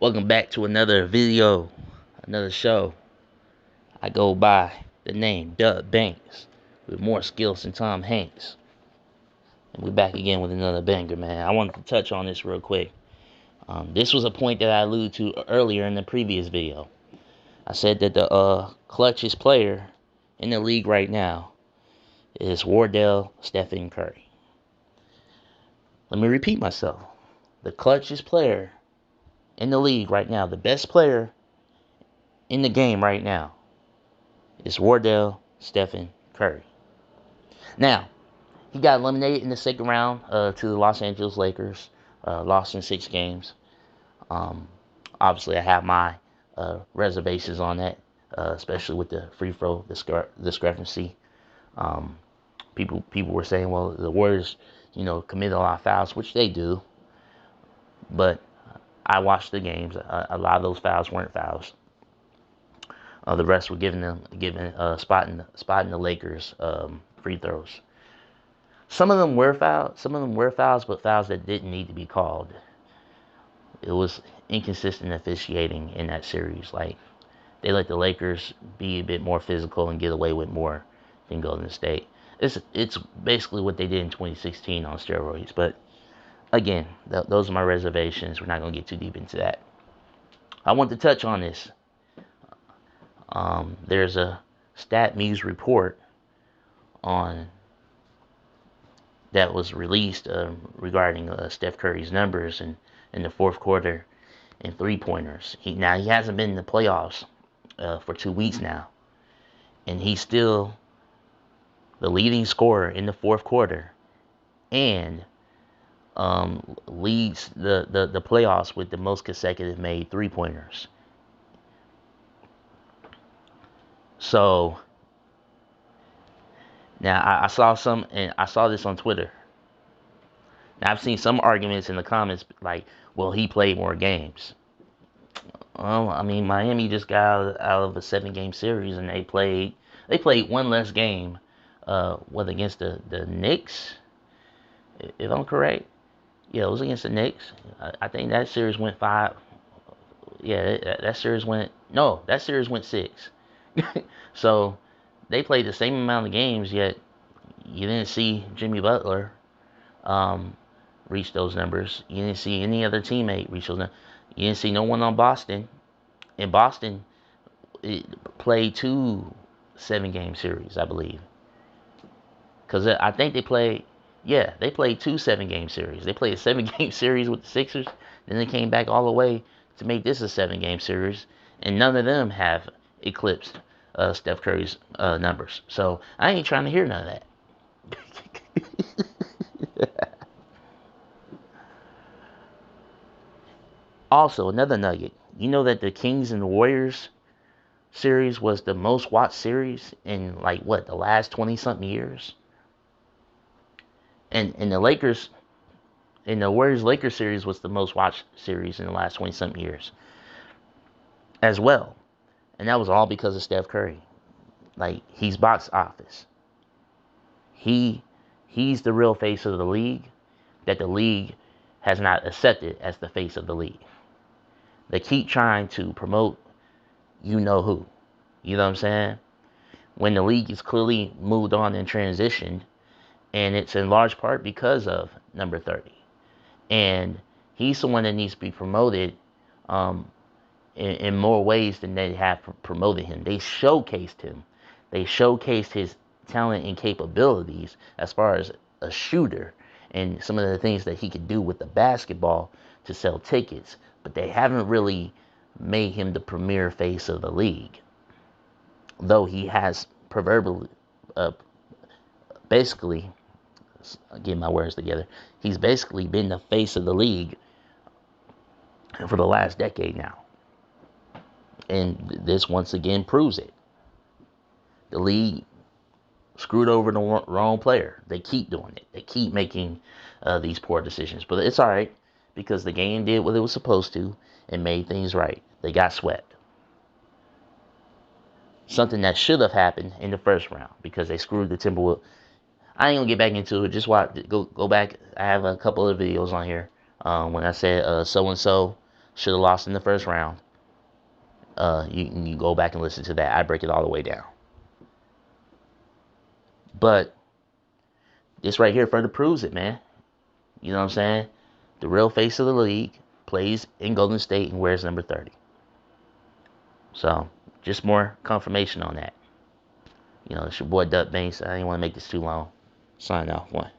Welcome back to another video, another show. I go by the name Doug Banks with more skills than Tom Hanks. And we're back again with another banger, man. I wanted to touch on this real quick. This was a point that I alluded to earlier in the previous video. I said that the clutchest player in the league right now is Wardell Stephen Curry. Let me repeat myself. The clutchest player in the league right now, the best player in the game right now, is Wardell Stephen Curry. Now, he got eliminated in the second round to the Los Angeles Lakers, lost in 6 games. Obviously, I have my reservations on that, especially with the free throw discrepancy. People were saying, well, the Warriors, committed a lot of fouls, which they do. But I watched the games. A lot of those fouls weren't fouls. The rest were giving spotting the Lakers free throws. Some of them were fouls, but fouls that didn't need to be called. It was inconsistent officiating in that series. Like, they let the Lakers be a bit more physical and get away with more than Golden State. It's basically what they did in 2016 on steroids. But again, those are my reservations. We're not going to get too deep into that. I want to touch on this. There's a StatMuse report on that was released regarding Steph Curry's numbers in the fourth quarter in three-pointers. He hasn't been in the playoffs for 2 weeks now, and he's still the leading scorer in the fourth quarter and leads the playoffs with the most consecutive made three-pointers. So now I saw this on Twitter. Now, I've seen some arguments in the comments like, well, he played more games. Well, I mean, Miami just got out of a 7-game series, and they played one less game. Against the Knicks, if I'm correct? Yeah, it was against the Knicks. I think that series went 5. Yeah, that series went 6. So they played the same amount of games, yet you didn't see Jimmy Butler reach those numbers. You didn't see any other teammate reach those numbers. You didn't see no one on Boston. In Boston, it played 2 7-game series, I believe. Because I think they played 2 7-game series. They played a 7-game series with the Sixers. Then they came back all the way to make this a 7-game series. And none of them have eclipsed Steph Curry's numbers. So I ain't trying to hear none of that. Also, another nugget. You know that the Kings and the Warriors series was the most watched series in the last 20 something years? And the Lakers and the Warriors Lakers series was the most watched series in the last 20 something years as well. And that was all because of Steph Curry. Like, he's box office. He's the real face of the league that the league has not accepted as the face of the league. They keep trying to promote you know who. You know what I'm saying? When the league is clearly moved on and transitioned, and it's in large part because of number 30. And he's the one that needs to be promoted in more ways than they have promoted him. They showcased him. They showcased his talent and capabilities as far as a shooter and some of the things that he could do with the basketball to sell tickets. But they haven't really made him the premier face of the league. Though he has proverbially, basically, get my words together, he's basically been the face of the league for the last decade now. And this once again proves it. The league screwed over the wrong player. They keep doing it. They keep making these poor decisions. But it's all right, because the game did what it was supposed to and made things right. They got swept. Something that should have happened in the first round, because they screwed the Timberwolves. I ain't gonna get back into it. Just go back. I have a couple of videos on here when I said so and so Should have lost in the first round. You can go back and listen to that. I break it all the way down. But this right here further proves it, man. You know what I'm saying? The real face of the league plays in Golden State and wears number 30. So, just more confirmation on that. You know, it's your boy Duck Banks. I didn't want to make this too long. Sign off. One.